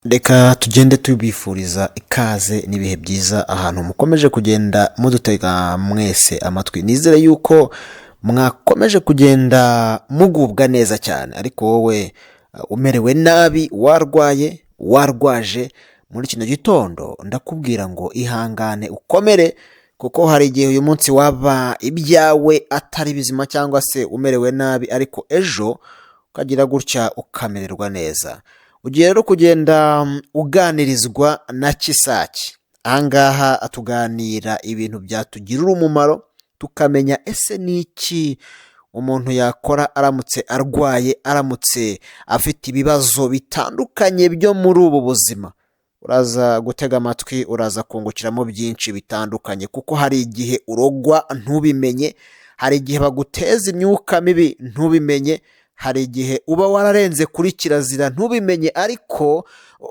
Reka tugende tubifuriza ikaze n'ibihe byiza ahantu mukomeje kugenda mudutega mwese amatwi. Nizere yuko mwakomeje kugenda mugubwa neza cyane, ariko wowe umerewe nabi, warwaye, warwaje, muri kino gitondo ndakubwira ngo ihangane ukomere, kuko hari igihe uyu munsi waba ibyawe atari bizima cyangwa se umerewe nabi, ariko ejo ukagira gutya ukamererwa neza. Ugiye rero kugenda uganirizwa na Kisaki. Ahangaha tuganira ibintu byatugirira umumaro, tukamenya ese ni iki umuntu yakora aramutse arwaye, aramutse afite ibibazo bitandukanye byo muri ubu buzima. Uraza gutega amatwi, uraza kungukiramo byinshi bitandukanye, kuko hari igihe urogwa ntubimenye, hari igihe baguteza imyuka mibi ntubimenye, hari igihe uba wararenze kuri kirazira ntubimenye, ariko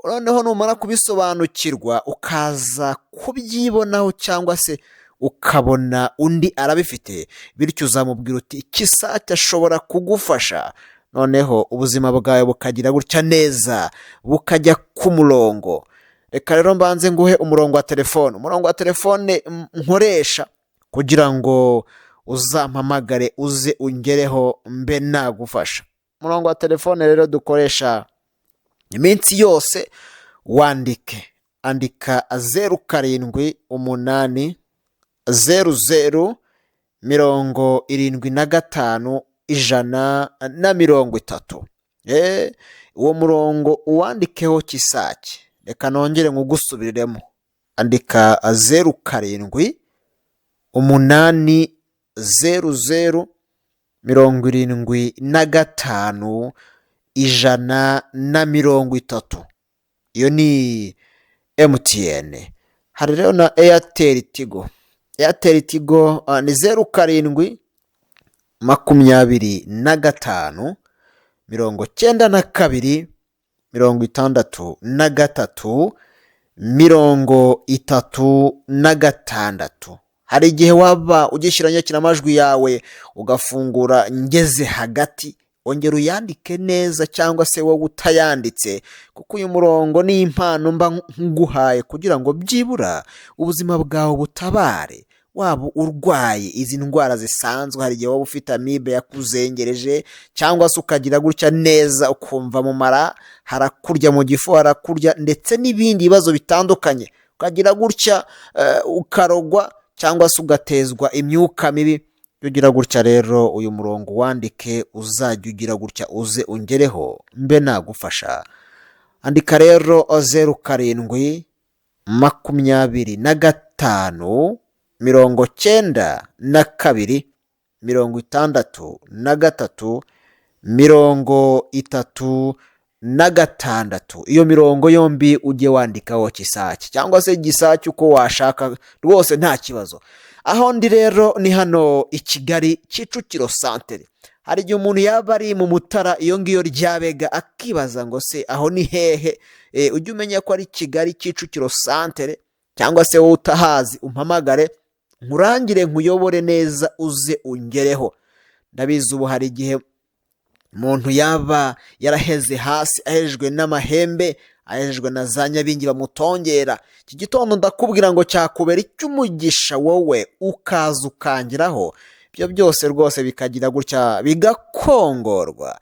noneho numara kubisobanukirwa ukaza kubyibonaho cyangwa se ukabona undi arabifite, bityo uzamubwira uti Kisaki ashobora kugufasha, noneho ubuzima bwawe bukagira gutya neza, bukajya ku murongo. Reka rero mbanze nguhe umurongo wa telefone nkoresha kugira ngo uzampamagare uze ungereho mbe nagufasha. Umurongo wa telefone rero dukoresha iminsi yose, andika 07 00 75 130. Uwo murongo uwandikeho Kisaki. Reka nongere nkugusubiriremo, andika 07 00 75 130. Iyo ni MTN. Hari rero na Airtel Tigo ni 07 25 92 63 36. Hari igihe waba ugishyira nyakiramajwi yawe ugafungura ngeze hagati, ongera uyandike neza, cyangwa se wowe utayanditse, kuko uyu murongo ni impano mba nguhaye kugira ngo byibura ubuzima bwawe butabare. Waba urwaye izi ndwara zisanzwe, hari igihe waba ufite amibe yakuzengereje, cyangwa se ukagira gutya neza ukumva mu mara harakurya, mu gifu harakurya, ndetse n'ibindi bibazo bitandukanye, ukagira gutya ukarogwa cyangwa se ugatezwa imyuka mibi. Ugira gutya rero uyu murongo wandike, uzajya ugira gutya uze ungereho mbe nagufasha. Andika rero 07 25 92 63 36. Iyo mirongo yombi ujye wandikaho Kisaki, cyangwa se Gisaki uko washaka rwose, nta kibazo. Aho ndi rero ni hano i Kigali, Kicukiro santere. Hari igihe umuntu yaba ari mu Mutara iyo ngiyo Ryabega akibaza ngo se aho ni hehe. Ujye umenya ko ari Kigali, Kicukiro santere, cyangwa se wowe utahazi umpamagare nkurangire nkuyobore neza uze ungereho. Ndabizi ubu hari igihe umuntu yaba yaraheze hasi, ahejwe n'amahembe, ahejwe na za nyabingi bamutongera. Iki gitondo ndakubwira ngo cyakubera icy'umugisha wowe ukaza ukangiraho, ibyo byose rwose bikagira gutya bigakongorwa.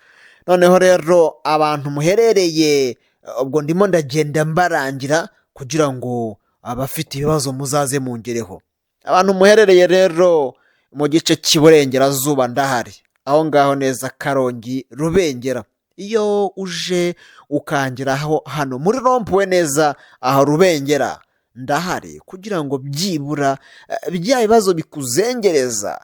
Noneho rero abantu muherereye, ubwo ndimo ndagenda mbarangira kugira ngo abafite ibibazo muzaze mungereho. Abantu muherereye rero mu gice cy'iburengerazuba ndahari, aho ngaho neza Karongi, Rubengera. Iyo uje ukangiraho hano muri rompuwe neza aho Rubengera ndahari, kugira ngo byibura bya bibazo bikuzengereza,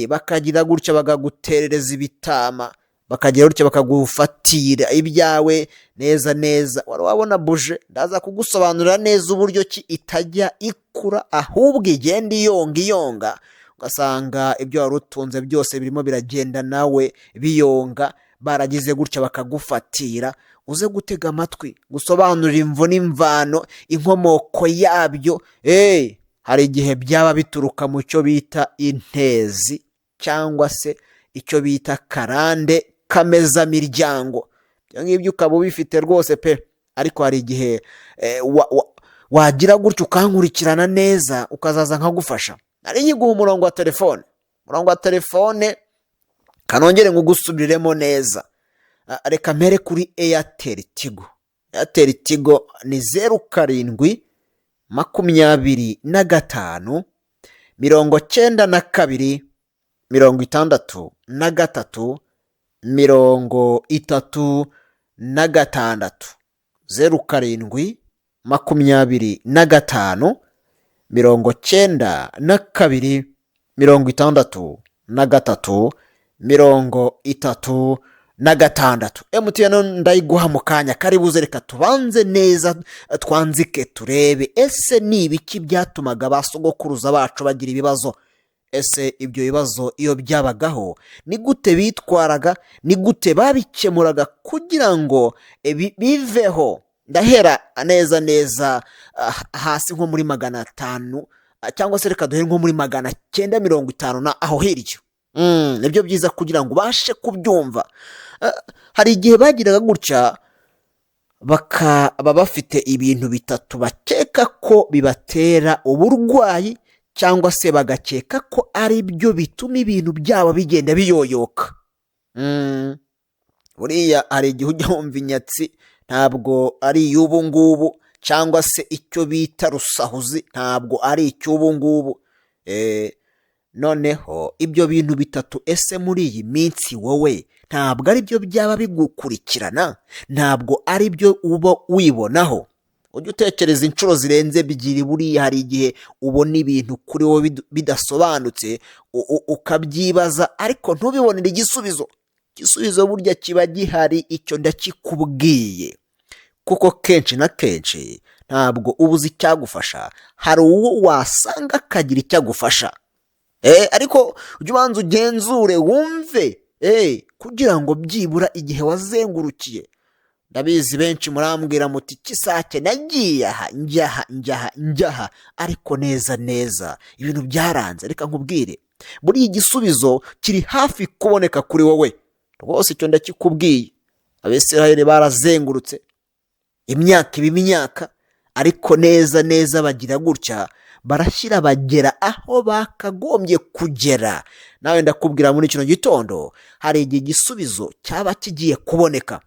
bakagira gutya bagaguterereza ibitama, bakagira gutya bakagufatira ibyawe neza neza. Wabona buje, ndaza kugusobanurira neza uburyo ki itajya ikura, ahubwo igenda iyonga, ugasanga ibyo wari utunze byose birimo biragenda nawe biyonga. Baragize gutya bakagufatira, uze gutega amatwi gusobanurira imvo n'imvano, inkomoko yabyo. Hari igihe byaba bituruka mu cyo bita intezi, cyangwa se icyo bita karande kamezamiryango. Ibyo ngibyo ukaba ubifite rwose pe, ariko hari igihe wagira gutyo ukankurikirana neza ukazaza nkagufasha. nari nkiguha umurongo wa telefone kanongere ngugusubiriremo neza. Reka mpere kuri Airtel Tigo ni 0725 92 63 36 0725 92 63 36 MTN ndayiguha mu kanya karibuze. Reka tubanze neza twanzike turebe ese ni ibiki byatumaga basogokuruza bacu bagira ibibazo. Ese ibyo bibazo iyo byabagaho ni gute bitwaraga, ni gute babikemuraga kugira ngo biveho. Ndahera neza hasi nko muri 500 cyangwa se reka duhere nko muri 950 na aho hirya. Nibyo byiza kugira ngo ubashe kubyumva. Hari igihe bagiraga gutya bakaba bafite ibintu bitatu bakeka ko bibatera uburwayi, cyangwa se bagakeka ko ari byo bituma ibintu byabo bigenda biyoyoka. Buriya hari igihe ujya wumva inyatsi ntabwo ari iy'ubu ngubu, cyangwa se icyo bita rusahuzi ntabwo ari icy'ubu ngubu. Noneho ibyo bintu bitatu ese muri iyi minsi wowe ntabwo ari byo byaba bigukurikirana, ntabwo ari byo uba wibonaho. Ujye utekereza inshuro zirenze ebyiri. Buriya hari igihe ubona ibintu kuri wowe bidasobanutse ukabyibaza ariko ntubibonere igisubizo. Igisubizo burya kiba gihari, icyo ndakikubwiye, kuko kenshi na kenshi ntabwo ubuze icyagufasha. Hari uwo wasanga akagira icyagufasha, ariko ujye ubanza ugenzure wumve, kugira ngo byibura igihe wazengurukiye. Ndabizi benshi murambwira muti kisake nagiye aha njyaha ariko neza ibintu byaranze. Reka nkubwire, buri igisubizo kiri hafi kuboneka kuri wowe rwose. Icyo ndakikubwiye. Abisirayeli barazengurutse imyaka ariko neza bagira gutya barashyira bagera aho bakagombye kugera. Nawe ndakubwira muri kino gitondo hari igihe igisubizo cyaba kigiye kuboneka.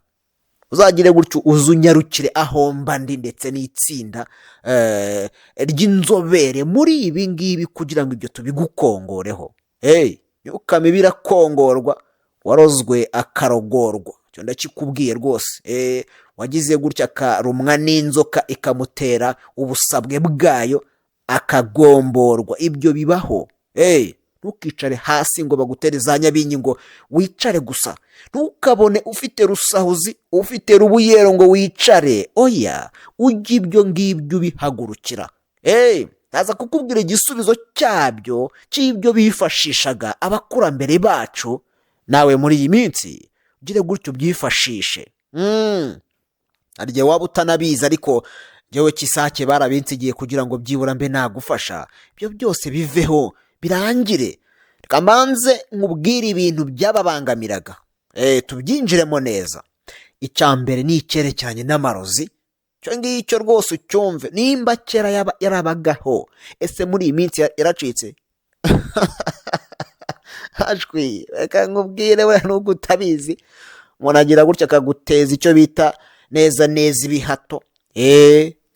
Uzagire gutyo uzunyarukire aho mbandi ndetse n'itsinda ry'inzobere muri ibi ngibi kugira ngo ibyo tubigukongoreho. Nyukame birakongorwa warozwe akarogorwa. Cyo ndakikubwiye rwose. Wagize gutya akarumwa n'inzoka ikamutera ubusabwe bwayo akagomborwa. Ibyo bibaho. Ntukicare hasi ngo bagutere za nyabinyi ngo wicare gusa. Ntukabone ufite rusahuzi, ufite rubuyero ngo wicare. Oya, ujye ibyo ngibyo ubihagurukira. Naza kukubwira igisubizo cy'ibyo bifashishaga abakurambere bacu. Nawe muri iyi minsi ugire gutyo byifashishe. Hari igihe waba utanabizi ariko njyewe kisake barabinsigiye kugira ngo byibura mbe nagufasha. Ibyo byose biveho birangire. Reka mbanze nkubwire ibintu byababangamiraga, tubyinjiremo neza. Icya mbere ni icyerekeranye n'amarozi. Cyo ngicyo rwose ucyumve, nimba kera yarabagaho ese muri iyi minsi yaracitse. Hashwi, reka nkubwire we nubwo utabizi, umuntu agira gutya akaguteza icyo bita neza ibihato,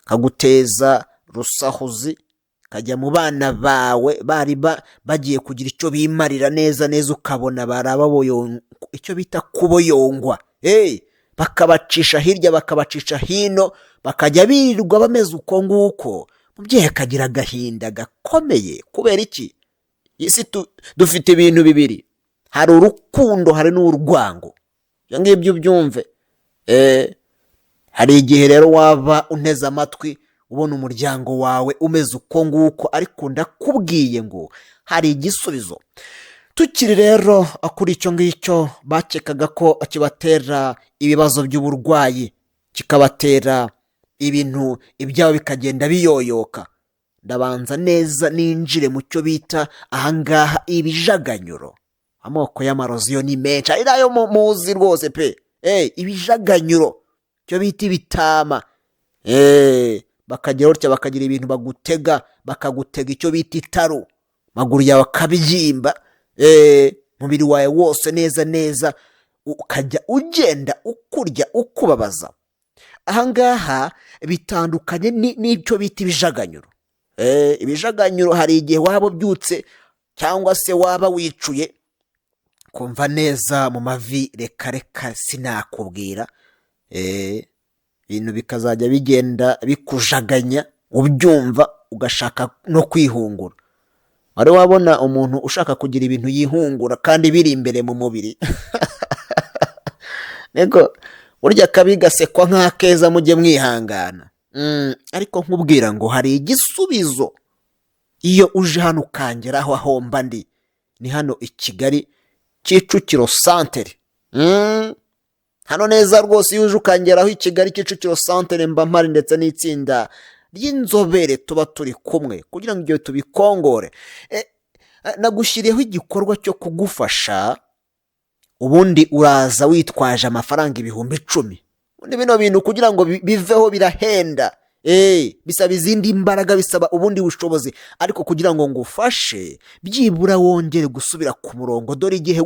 kaguteza rusahuzi, kajya mu bana bawe bari bagiye kugira icyo bimarira neza ukabona barababoyongwa, icyo bita kuboyongwa. Bakabacisha hirya bakabacisha hino, bakajya birirwa bameze uko nguko. Mubyeyi akagira agahinda gakomeye. Kubera iki? Isi dufite ibintu bibiri, hari urukundo hari n'urwango. Ibyo ngibyo ubyumve. Hari igihe rero waba unteze amatwi ubona umuryango wawe umeze uko nguko, ariko ndakubwiye ngo hari igisubizo. Tukiri rero kuri icyo ngicyo bakekaga ko kibatera ibibazo by'uburwayi, kikabatera ibintu ibyabo bikagenda biyoyoka. Ndabanza neza ninjire mu cyo bita ahangaha ibijaganyuro. Amoko y'amarozi yo ni menshi, ari nayo muzi rwose pe. Ibijaganyuro icyo bita ibitama. Bakagira gutya bakagira ibintu bakagutega icyo bita itaru, amaguru yawe akabyimba, umubiri wawe wose neza neza ukajya ugenda ukurya ukubabaza. Ahangaha bitandukanye n'icyo bita ibijaganyuro. Ibijaganyuro hari igihe waba ubyutse cyangwa se waba wicuye kumva neza mu mavi reka sinakubwira, ibintu bikazajya bigenda bikujaganya ubyumva ugashaka no kwihungura. wari wabona umuntu ushaka kugira ibintu yihungura kandi biri imbere mu mubiri? Nego burya kabi gasekwa nk'akeza, mujye mwihangana. Ariko nkubwira ngo hari igisubizo iyo uje hano ukangeraho aho mba ndi, ni hano i Kigali Kicukiro santere. Hano neza rwose iyo uje ukangeraho i Kigali Kicukiro santere mba mpari ndetse n'itsinda ry'inzobere tuba turi kumwe kugira ngo ibyo tubikongore. Nagushyiriyeho igikorwa cyo kugufasha, ubundi uraza witwaje amafaranga 10,000. Ubundi bino bintu kugira ngo biveho birahenda, bisaba izindi mbaraga, bisaba ubundi bushobozi, ariko kugira ngo ngufashe byibura wongere gusubira ku murongo. Dore igihe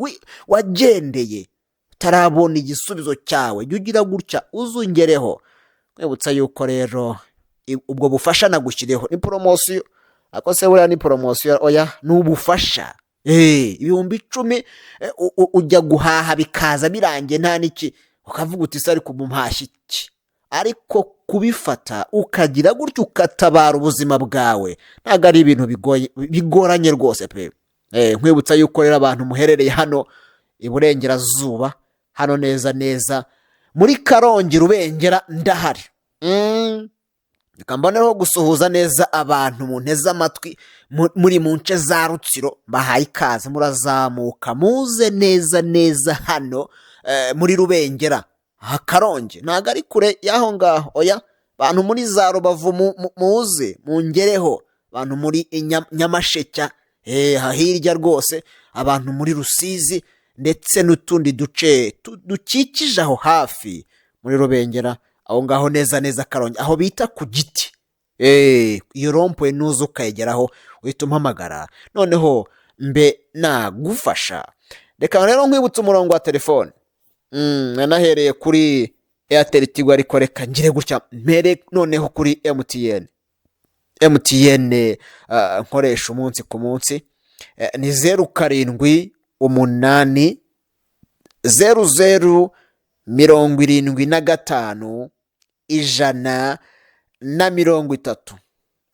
wagendeye utarabona igisubizo cyawe, jya ugira gutya uzungereho. Mwibutsa yuko rero ubwo bufasha nagushyiriyeho ni poromosiyo. Ako se buriya ni poromosiyo? Oya, ni ubufasha. 10,000 ujya guhaha bikaza birangiye nta n'iki, ukavuga uti se ariko umuhashyi iki? Ariko kubifata ukagira gutyo ukatabara ubuzima bwawe ntabwo ari ibintu bigoranye rwose pe. Nkwibutsa yuko rero abantu muherereye hano iburengerazuba, hano neza neza muri Karongi Rubengera ndahari. Nikamboneho gusuhuza neza abantu mu nteze amatwi muri mu nce za Rutsiro, bahaye ikaze, murazamuka muze neza neza hano muri Rubengera. Karongi ntabwo ari kure y'aho ngaho, oya. Abantu muri za Rubavu muze mungereho, abantu muri Nyamasheke hirya rwose, abantu muri Rusizi ndetse n'utundi duce dukikije aho hafi muri Rubengera, aho ngaho neza neza Karongi, aho bita ku Giti. Iyo rompuwe nuza ukayegeraho uhita umpamagara, noneho mbe nagufasha. Reka rero nkwibutsa umurongo wa telefone. Nahereye kuri Airtel Tigo, ariko reka ngire gutya mpere noneho kuri MTN nkoresha umunsi ku munsi. Ni 07 8 00 75 130.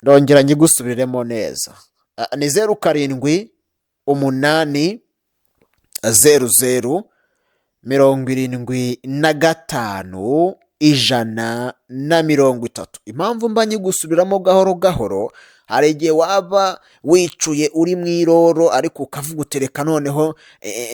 Ndongera ngigusubiremo neza. Ni 07 8 00 75 130. Impamvu mba nyigusubiramo gahoro gahoro, hari igihe waba wicuye uri mu iroro ariko ukavuga utereka noneho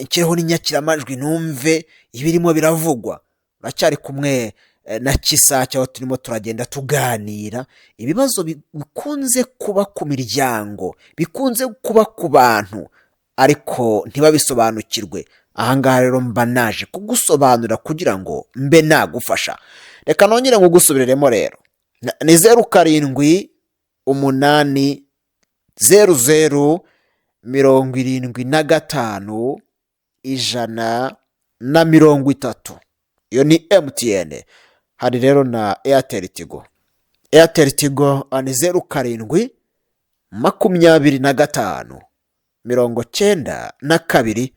nshyireho n'inyakiramajwi numve ibirimo biravugwa. Uracyari kumwe na Kisake, aho turimo turagenda tuganira ibibazo bikunze kuba ku miryango, bikunze kuba ku bantu ariko ntibabisobanukirwe. Ahangaha rero mba naje kugusobanura kugira ngo mbe nagufasha. Reka nongere ngo gusubiremo rero. Ni 07 8 00 75 130. Iyo ni MTN. Hari rero na Airtel Tigo. Airtel Tigo ni 07 25 92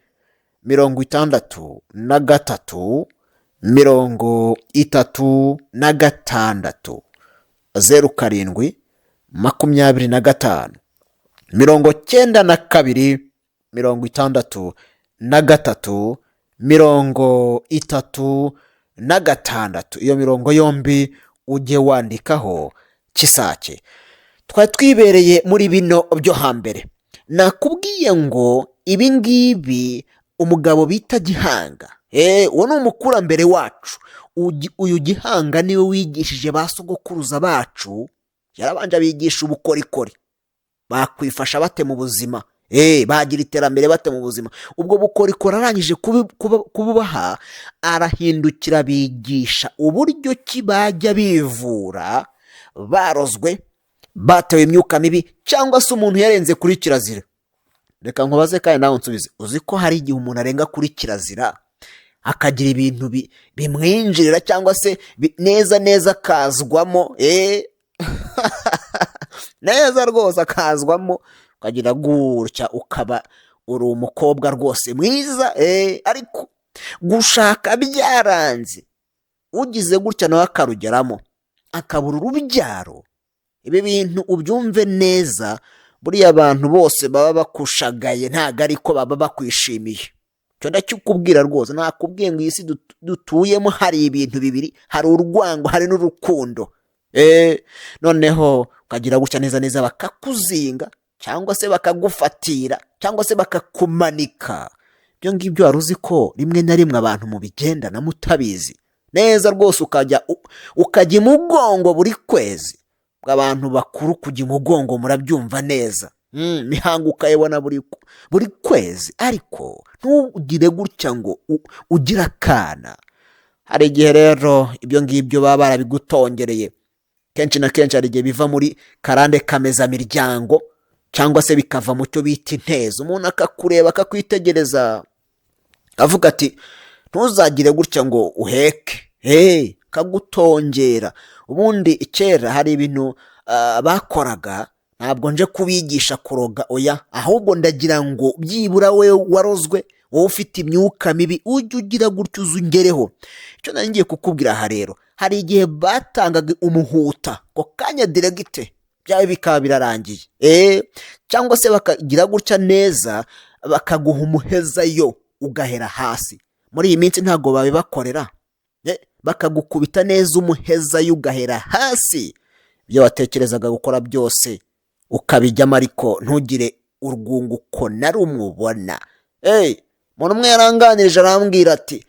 63 36 36. 07 25 92 63 36. Iyo mirongo yombi ujye wandikaho Kisake. Twari twibereye muri bino byo hambere. Nakubwiye ngo ibi ngibi umugabo bita Gihanga, uwo ni umukurambere wacu. Uyu Gihanga niwe wigishije basogokuruza bacu, yarabanje abigisha ubukorikori, bakwifasha bate mu buzima. bagira iterambere bate mu buzima. Ubwo bukorikori arangije kububaha, arahindukira bigisha uburyo ki bajya bivura barozwe, batewe imyuka mibi, cyangwa se umuntu yarenze kuri kirazira. Reka nkubaze kandi nawe unsubize, uzi ko hari igihe umuntu arenga kuri kirazira akagira ibintu bimwinjirira, cyangwa se neza akazwamo, neza rwose akazwamo, ukagira gutya ukaba uri umukobwa rwose mwiza, ariko gushaka byaranze, ugize gutya nawe akarugeramo akabura urubyaro. Ibi bintu ubyumve neza, buriya abantu bose baba bakushagaye ntabwo ariko baba bakwishimiye. Cyo ndakikubwira rwose, nakubwiye ngo iyi si dutuyemo hari ibintu bibiri, hari urwango, hari n'urukundo. Noneho ukagira gutya neza bakakuzinga, cyangwa se bakagufatira, cyangwa se bakakumanika. Ibyo ngibyo wari uzi ko rimwe na rimwe abantu mubigendana mutabizi neza rwose, ukajya imugongo buri kwezi. Abantu bakuru kujya imugongo murabyumva neza, mihango ukayibona buri kwezi, ariko ntugire gutya ngo ugire akana. Hari igihe rero ibyo ngibyo baba barabigutongereye, kenshi na kenshi hari igihe biva muri karande kamezamiryango, cyangwa se bikava mu cyo bita intezi. Umuntu akakureba akakwitegereza avuga ati ntuzagire gutya ngo uheke, kagutongera. Ubundi kera hari ibintu bakoraga, ntabwo nje kubigisha kuroga, oya, ahubwo ndagira ngo byibura we warozwe, wowe ufite imyuka mibi, ujye ugira gutyo uzungereho. Icyo nari ngiye kukubwira aha rero, hari igihe batangaga umuhuta ko kanya diregite byawe bikaba birarangiye, cyangwa se bakagira gutya neza bakaguha umuhezayo ugahera hasi. Muri iyi minsi ntabwo babibakorera, bakagukubita neza umuhezayo ugahera hasi. Ibyo watekerezaga gukora byose ukabijyamo, ariko ntugire urwunguko na rumwe ubona. Umuntu umwe yaranganirije arambwira ati,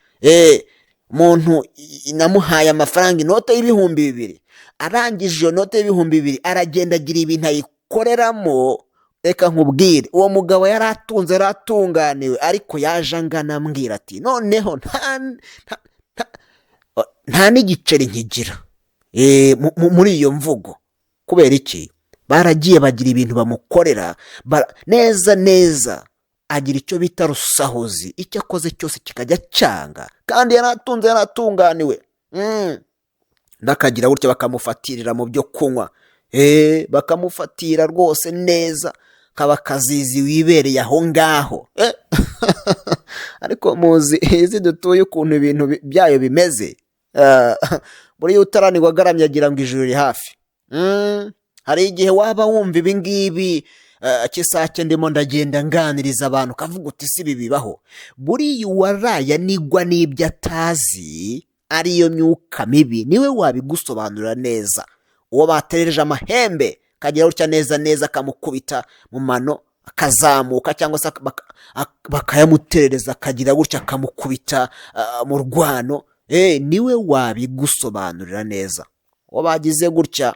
umuntu namuhaye amafaranga, inote y'ibihumbi 2,000, arangije iyo note y'ibihumbi 2,000 aragenda agira ibintu ayikoreramo. Reka nkubwire, uwo mugabo yaratunze, yaratunganiwe, ariko yaje angana ambwira ati noneho nta n'igiceri nkigira muri iyo mvugo. Kubera iki? Baragiye bagira ibintu bamukorera neza, agira icyo bita rusahuzi, icyo akoze cyose kikajya cyanga, kandi yaratunze, yaratunganiwe. Ndakagira gutya bakamufatirira mu byo kunywa, bakamufatira rwose neza, kaba kazizi wibereye aho ngaho. Ariko muzi izi dutuye ukuntu ibintu byayo bimeze, buriya utaranirwa agaramye agira ngo ijuru riri hafi. Hari igihe waba wumva ibi ngibi, kisake ndimo ndagenda nganiriza abantu, kavuga uti si ibi bibaho. Buriya uwaraye anigwa n'ibyo atazi, ariyo myuka mibi, niwe wabigusobanurira neza. Uwo baterereje amahembe kagira gutya neza akamukubita mu mano akazamuka, cyangwa se bakayamuterereza akagira gutya akamukubita mu rwano, niwe wabigusobanurira neza. Uwo bagize gutya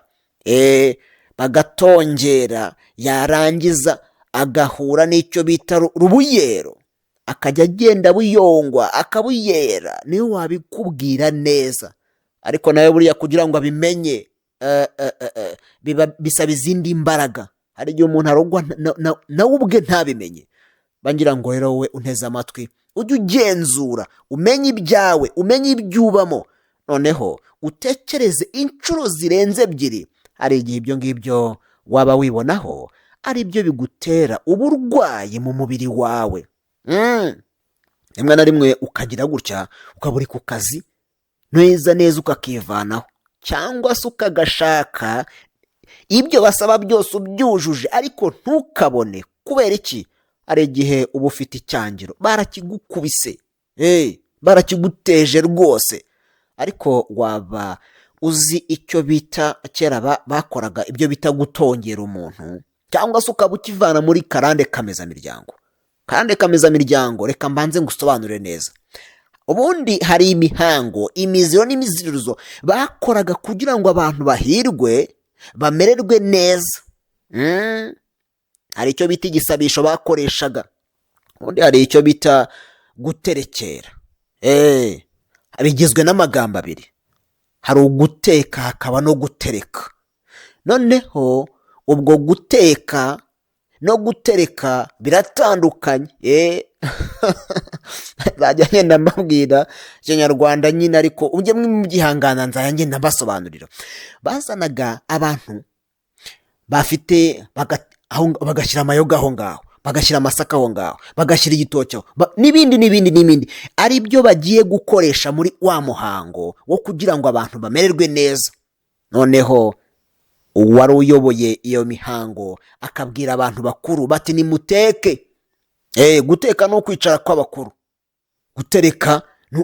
bagatongera, yarangiza agahura n'icyo bita rubuyero, akajya agenda buyongwa akabuyera, niwe wabikubwira neza. Ariko nawe buriya kugira ngo abimenye bisaba izindi mbaraga. Hari igihe umuntu arogwa nawe ubwe ntabimenye. Bangira ngo rero wowe unteze amatwi, ujye ugenzura, umenye ibyawe, umenye ibyubamo, noneho utekereze inshuro zirenze 2. Hari igihe ibyo ngibyo waba wibonaho ari byo bigutera uburwayi mu mubiri wawe. Rimwe na rimwe ukagira gutya, ukaba uri ku kazi neza ukakivanaho, cyangwa se ukagashaka ibyo basaba byose ubyujuje, ariko ntukabone. Kubera iki? Hari igihe uba ufite icyangiro, barakigukubise, barakiguteje rwose, ariko waba uzi icyo bita kera bakoraga ibyo bita gutongera umuntu, cyangwa se ukaba ukivana muri karande kamezamiryango. Karande kamezamiryango reka mbanze ngusobanure neza. Ubundi hari imihango, imiziro n'imiziririzo bakoraga kugira ngo abantu bahirwe, bamererwe neza. hari icyo bita igisabisho bakoreshaga, ubundi hari icyo bita guterekera. Bigizwe n'amagambo abiri, hari uguteka hakaba no gutereka. Noneho ubwo guteka no gutereka biratandukanye. Nzajya ngenda mbabwira ikinyarwanda nyine, ariko ujye mubyihangana nzajya ngenda mbasobanurira. Bazanaga abantu bafite bagashyira amayoga aho ngaho, bagashyira amasaka aho ngaho, bagashyira igitoki n'ibindi ari byo bagiye gukoresha muri wa muhango wo kugira ngo abantu bamererwe neza. Noneho uwari uyoboye iyo mihango akabwira abantu bakuru bati nimuteke. Guteka no kwicara kw'abakuru, gutereka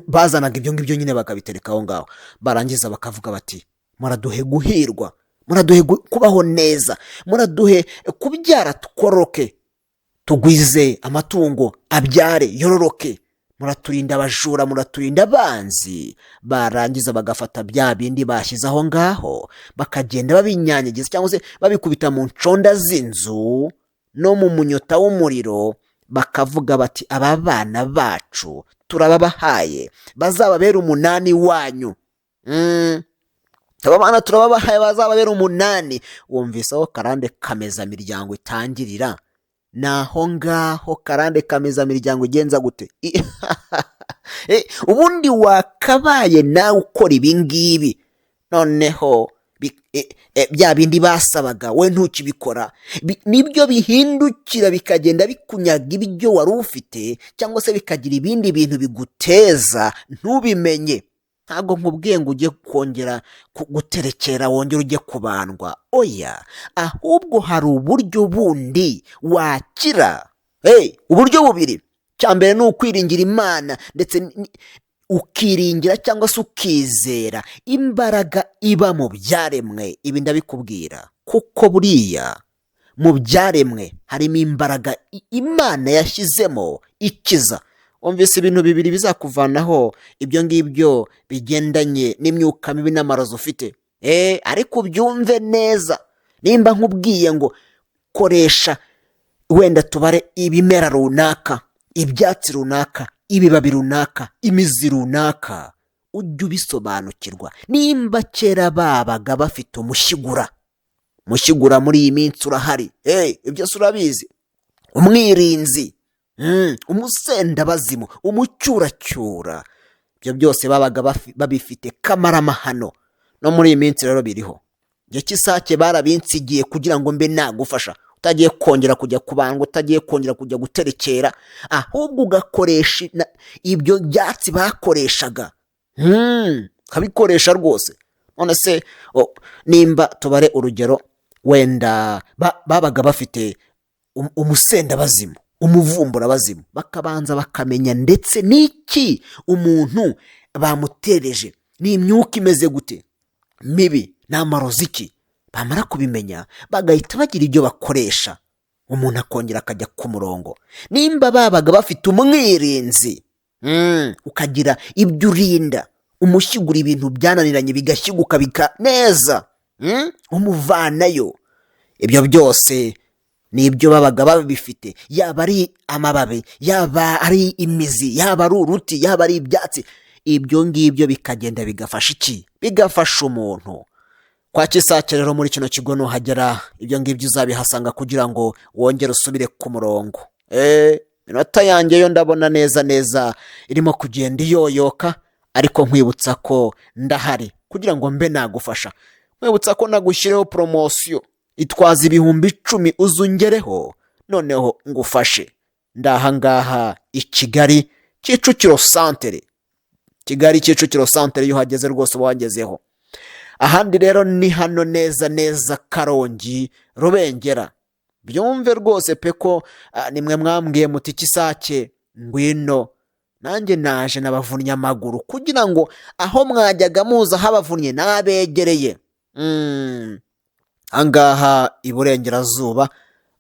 bazanaga ibyo ngibyo nyine bakabitereka aho ngaho, barangiza bakavuga bati muraduhe guhirwa, muraduhe kubaho neza, muraduhe kubyara tukoroke, tugwize amatungo abyare yororoke, muraturinda abajura, muraturinda abanzi. Barangiza bagafata bya bindi bashyize aho ngaho bakagenda babinyanyagiza cyangwa se babikubita mu nconda z'inzu no mu munyota w'umuriro, bakavuga bati aba bana bacu turababahaye bazababera umunani wanyu. Aba bana turababahaye bazababera umunani. Wumvise aho karande kameza miryango itangirira? Naho ngaho karande kameza miryango igenza gute? Ubundi wakabaye nawe ukora ibingibi, noneho bya bindi basabaga we ntukibikora, nibyo bihindukira bikagenda bikunyaga ibyo wari ufite, cyangwa se bikagira ibindi bintu biguteza ntubimenye. Ntabwo nkubwiye ngo ujye kongera guterekera wongere ujye kubandwa, oya, ahubwo hari uburyo bundi wakira. Uburyo bubiri. Cya mbere ni ukwiringira Imana, ndetse ukiringira cyangwa se ukizera imbaraga iba mu byaremwe. Ibi ndabikubwira kuko buriya mu byaremwe harimo imbaraga Imana yashyizemo ikiza. Umvise ibintu bibiri bizakuvanaho ibyo ngibyo bigendanye n'imyuka mibi n'amarozi ufite. Ariko ubyumve neza. Nimba nkubwiye ngo koresha wenda tubare ibimera runaka, ibyatsi runaka, ibibabi runaka, imizi runaka, ujye ubisobanukirwa. Nimba kera babaga bafite umushyigura muri iyi minsi urahari, ibyo urabizi. Umwirinzi, umusendabazimu, umucyuracyura, ibyo byose babaga babifite kamaramahano. No muri iyi minsi rero biriho. Igihe cy'isake barabinsigiye kugira ngo mbe nagufasha, utagiye kongera kujya kubandwa, utagiye kongera kujya guterekera, ahubwo ugakoresha ibyo byatsi bakoreshaga, ukabikoresha rwose. None se nimba tubare urugero, wenda babaga bafite umusendabazimu, umuvumburabazimu, bakabanza bakamenya ndetse n'iki umuntu bamutereje, n'imyuka imeze gute, mibi n'amarozi ki. Bamara kubimenya bagahita bagira ibyo bakoresha, umuntu akongera akajya ku murongo. Nimba babaga bafite umwirinzi, ukagira ibyo urinda, umushyigura ibintu byananiranye bigashyiguka neza, umuvanayo. Ibyo byose ni ibyo babaga babifite, yaba ari amababi, yaba ari imizi, yaba ari uruti, yaba ari ibyatsi. Ibyo ngibyo bikagenda bigafasha iki? Bigafasha umuntu. Kwa kisake rero muri kino kigo nuhagera, ibyo ngibyo uzabihasanga kugira ngo wongere usubire ku murongo. Minota yanjye yo ndabona neza irimo kugenda iyoyoka, ariko nkwibutsa ko ndahari kugira ngo mbe nagufasha. Nkwibutsa ko nagushyiriyeho poromosiyo itwaza 10,000 uzungereho, noneho ngufashe. Ndahangaha i Kigali Kicukiro Centre. Kigali Kicukiro Centre iyo hageze rwose wangezeho. Ahandi rero ni hano neza Karongi Rubengera. Byumve rwose peko, nimwe mwambwiye muti kisake ngwino, nanjye naje nabavunnye amaguru kugira ngo aho mwajyaga muza habavunnye nabegereye. Angaha iburengerazuba,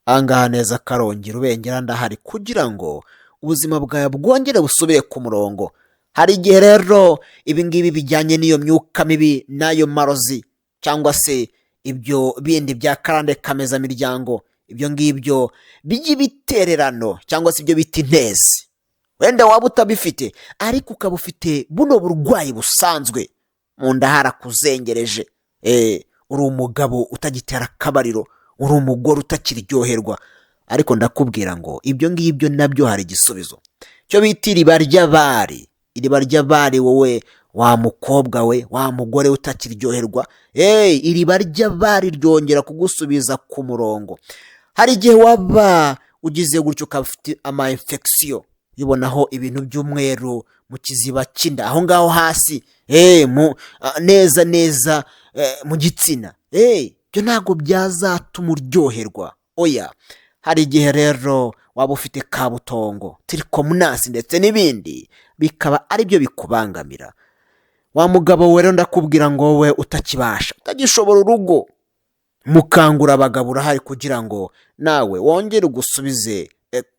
angaha neza Karongi Rubengera ndahari kugira ngo ubuzima bwawe bwongere busubire ku murongo. Hari igihe rero ibingibi bijyanye n'iyo myuka mibi n'ayo marozi cyangwa se ibyo bindi bya karande kameza miryango, ibyo ngibyo by'ibitererano cyangwa se ibyo bita intezi. Wenda waba utabifite ariko ukaba ufite buno burwayi busanzwe, mu nda harakuzengereje, uri umugabo utagitera akabariro, uri umugore utakiryoherwa, ariko ndakubwira ngo ibyo ngibyo nabyo hari igisubizo cyo bita iriba ry'abari. Iriba ry'abari, wowe wa mukobwa we, wa mugore utakiryoherwa, iriba ry'abari ryongera kugusubiza ku murongo. Hari igihe waba ugize gutyo ukaba ufite ama infection, yibonaho ibintu by'umweru mu kiziba cy'inda aho ngaho hasi, neza neza mu gitsina, byo ntabwo byazatuma uryoherwa. Oya, hari igihe rero waba ufite kabutongo, tirikomunasi ndetse n'ibindi, bikaba ari byo bikubangamira. Wa mugabo we rero ndakubwira ngo we utakibasha, utagishobora urugo, mukangura abagabo urahari kugira ngo nawe wongere ugusubize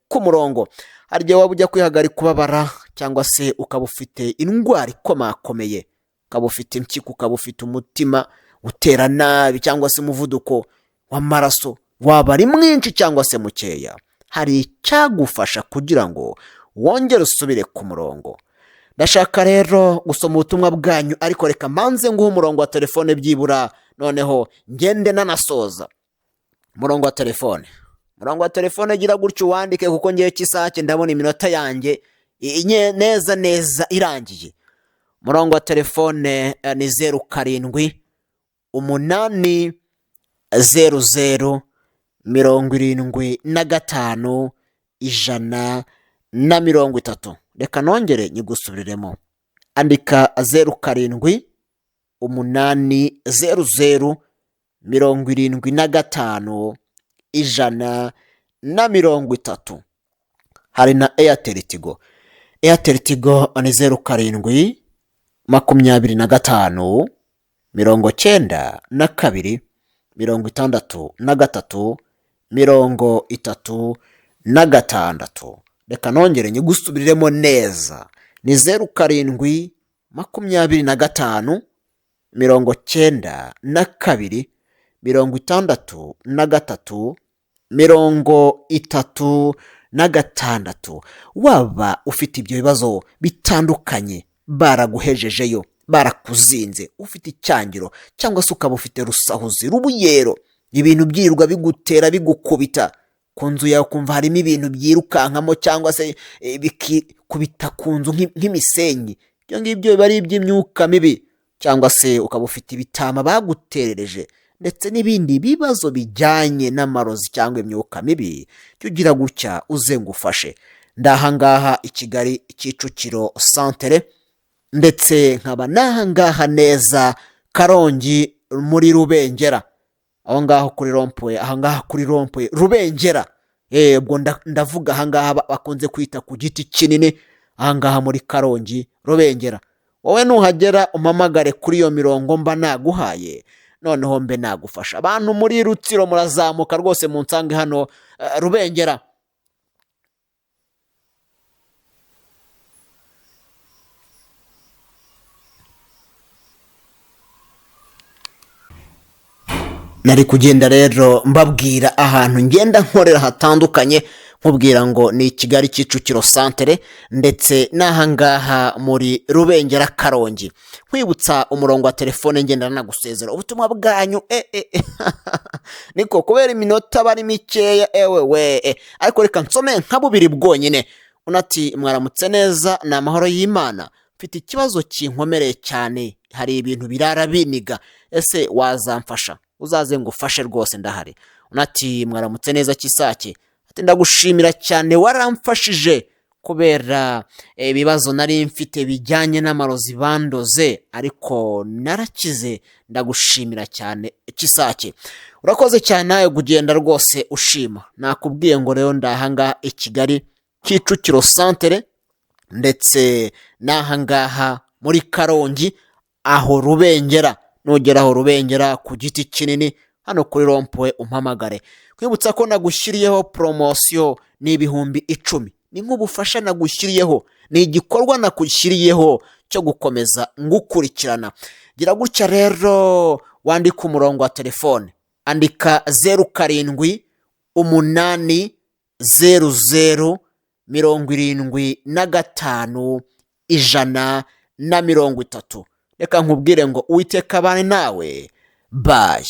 ku murongo. Hari igihe waba ujya kwihagarika kubabara, cyangwa se ukaba ufite indwara ikomakomeye, ukaba ufite impyiko, ukaba ufite umutima utera nabi, cyangwa se umuvuduko w'amaraso waba ari mwinshi cyangwa se mukeya. Hari icyagufasha kugira ngo wongere usubire ku murongo. Ndashaka rero gusoma ubutumwa bwanyu, ariko reka manze nguhe umurongo wa telefone byibura, noneho ngende nanasoza. Umurongo wa telefone gira gutyo wandike, kuko ngiye cy'isake ndabona iminota yanjye neza neza irangiye. Umurongo wa telefone ni 07 8 00 75 130. Reka nongere nyigusubiriremo, andika 07 8 00 75 130. Hari na Airtel Tigo ni 07 25 92 63 36. Reka nongere nyigusubiriremo neza, ni 07 25 92 63 36. Waba ufite ibyo bibazo bitandukanye, baraguhejejeyo, barakuzinze, ufite icyangiro, cyangwa se ukaba ufite rusahuzi, rubuyero, ibintu byirwa bigutera bigukubita ku nzu yawe, kumva harimo ibintu byirukankamo, cyangwa se bikikubita ku nzu nk'imisenyi, ibyo ngibyo biba ari iby'imyuka mibi. Cyangwa se ukaba ufite ibitama baguterereje, ndetse n'ibindi bibazo bijyanye n'amarozi cyangwa imyuka mibi, jya ugira gutya uze ngufashe. Ndahangaha i Kigali, Kicukiro santere, ndetse nkaba nahangaha neza Karongi muri Rubengera, aho ngaho kuri rompuwe, ahangaha kuri rompuwe Rubengera, ubwo ndavuga ahangaha bakunze kwita ku giti kinini, ahangaha muri Karongi Rubengera. Wowe nuhagera umpamagare kuri iyo mirongo mba naguhaye, noneho mbe nagufasha. Abantu muri Rutsiro murazamuka rwose munsange hano Rubengera. Nari kugenda rero mbabwira ahantu ngenda nkorera hatandukanye, nkubwira ngo ni Kigali Kicukiro santere, ndetse n'ahangaha muri Rubengera Karongi. Nkwibutsa umurongo wa telefone ngenda nagusezera ubutumwa bwanyu, niko kubera iminota bari mikeya, ariko reka nsome nka bubiri bwonyine. Unati mwaramutse neza, ni amahoro y'Imana, mfite ikibazo kinkomereye cyane, hari ibintu birara biniga, ese wazamfasha? Uzaze ngufashe rwose ndahari. Unati mwaramutse neza Kisake, ati ndagushimira cyane waramfashije, kubera ibibazo nari mfite bijyanye n'amarozi bandoze, ariko narakize, ndagushimira cyane Kisake. Urakoze cyane nawe kugenda rwose ushima. Nakubwiye ngo rero ndahangaha i Kigali Kicukiro santere, ndetse n'ahangaha muri Karongi aho Rubengera. Nugera aho Rubengera ku giti kinini hano kuri rompuwe umpamagare. Kwibutsa ko nagushyiriyeho promosiyo ni 10,000, ni nk'ubufasha nagushyiriyeho, ni igikorwa nagushyiriyeho cyo gukomeza ngukurikirana. Gira gutya rero wandika umurongo wa telefone, andika 07 800 75 130. Reka nkubwire ngo Uwiteka abane nawe. Bye.